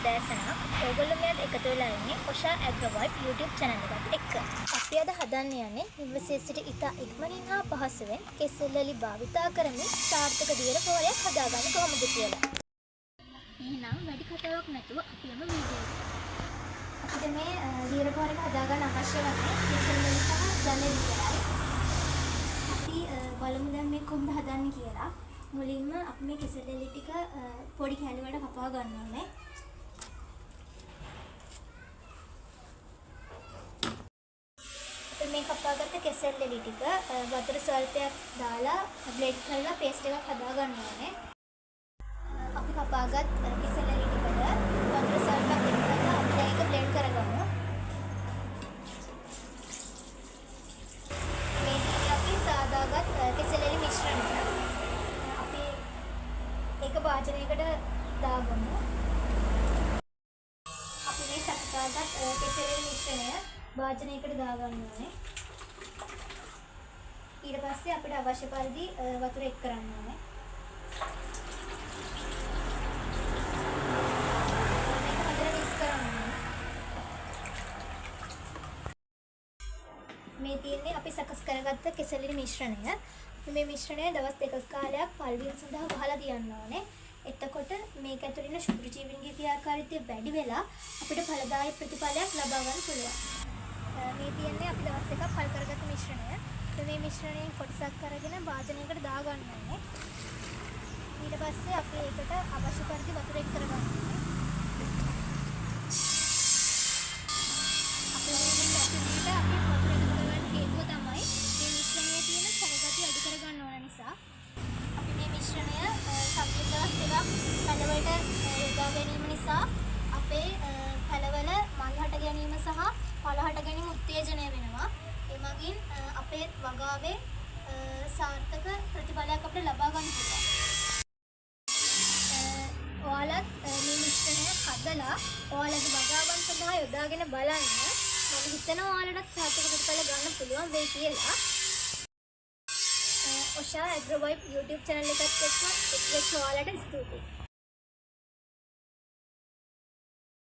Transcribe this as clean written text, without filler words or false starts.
උදෑසනක් ඔයගොල්ලෝ මෙයාට එකතු වෙලා ඉන්නේ ඔෂා ඇග්‍රොවයිබ් YouTube channel එකත් එක්ක. අපි අද හදන්න යන්නේ නිවසේ සිට ඉතා ඉක්මනින් හා පහසුවෙන් කෙසෙල්වලි භාවිතා කරමින් සාර්ථක දියර පෝරයක් හදාගන්න කොහොමද කියලා. එහෙනම් වැඩි කතාවක් නැතුව අපි යමු වීඩියෝ එකට. අපිට මේ දියර පෝරයක් හදාගන්න අවශ්‍ය වන්නේ කෙසෙල්වලි සහ ජනෙල් විතරයි. අපි බලමු දැන් මේ කොහොමද හදන්නේ කියලා. මුලින්ම අපි මේ කෙසෙල්වලි ටික පොඩි කැලි වලට කපා ගන්න ඕනේ. අපි මේ කපාගත්ත කෙසෙල්වලි ටික වතුර ස්වල්පයක් දාලා බ්ලෙන්ඩ් කරලා පේස්ට් එකක් හදා ගන්න ඕනේ. අපි කපාගත් කෙසෙල්වලි ටිකට වතුර ස්වල්පයක් එකතුලා අපි ඒක බ්ලෙන්ඩ් කරගමු. මේ අපි සාදාගත් කෙසෙල්වලි මිශ්‍රණය එක වාචනයකට දාගමු. අපි මේ සකසාගත් කෙසෙල්වලි මිශ්‍රණය වාචනයකට දාගන්න ඕනේ. ඊට පස්සේ අපිට අවශ්‍ය පරිදි වතුර එක් කරන්න ඕනේ. මේක හදලා මික්ස් කරන්න ඕනේ. මේ තියෙන්නේ අපි සකස් කරගත්ත කෙසෙල්වලි මිශ්‍රණය. මේ මිශ්‍රණය දවස් 2ක කාලයක් පල්වියන් සඳහා වහලා තියන්න ඕනේ. එතකොට මේක ඇතුළේ ඉන්න ශුක්‍ර ජීවීන්ගේ ක්‍රියාකාරීත්වය වැඩි වෙලා අපිට ඵලදායී ප්‍රතිඵලයක් ලබා ගන්න පුළුවන්. මේ තියෙන්නේ අපි දවස් 2ක් පල් කරගත්ත මිශ්‍රණය. මේ මිශ්‍රණයෙන් කොටසක් අරගෙන වාදනයකට දා ගන්න ඕනේ. ඊට පස්සේ අපි ඒකට අවශ්‍ය පරිදි වතුර එක් කර ගන්න ඕනේ. අපි මේ පැතිරීමට අපි වතුර එකතු කරගන්න හේතුව තමයි මේ මිශ්‍රණයේ තියෙන සරගතිය අඩු කර ගන්න ඕන නිසා. අපි මේ මිශ්‍රණය සමීප දවස් 2ක් පැලවලට යොදා ගැනීම නිසා අපේ පැලවල මල් හට ගැනීම සහ පළ හට ගැනීම උත්තේජනය වෙනවා. ඒ මගින් අපේ වගාවේ සාර්ථක ප්‍රතිඵලයක් අපිට ලබා ගන්න පුළුවන්. ඔයාලත් මේ මිශ්‍රණය හදලා ඔයාලගේ වගාවන් සඳහා යොදාගෙන බලන්න. මම හිතනවා ඔයාලටත් සාර්ථක ප්‍රතිඵල ගන්න පුළුවන් වෙයි කියලා. ඔෂා ඇග්‍රොවයිබ් YouTube channel එකත් එක්ක ඔයාලට ස්තුතියි.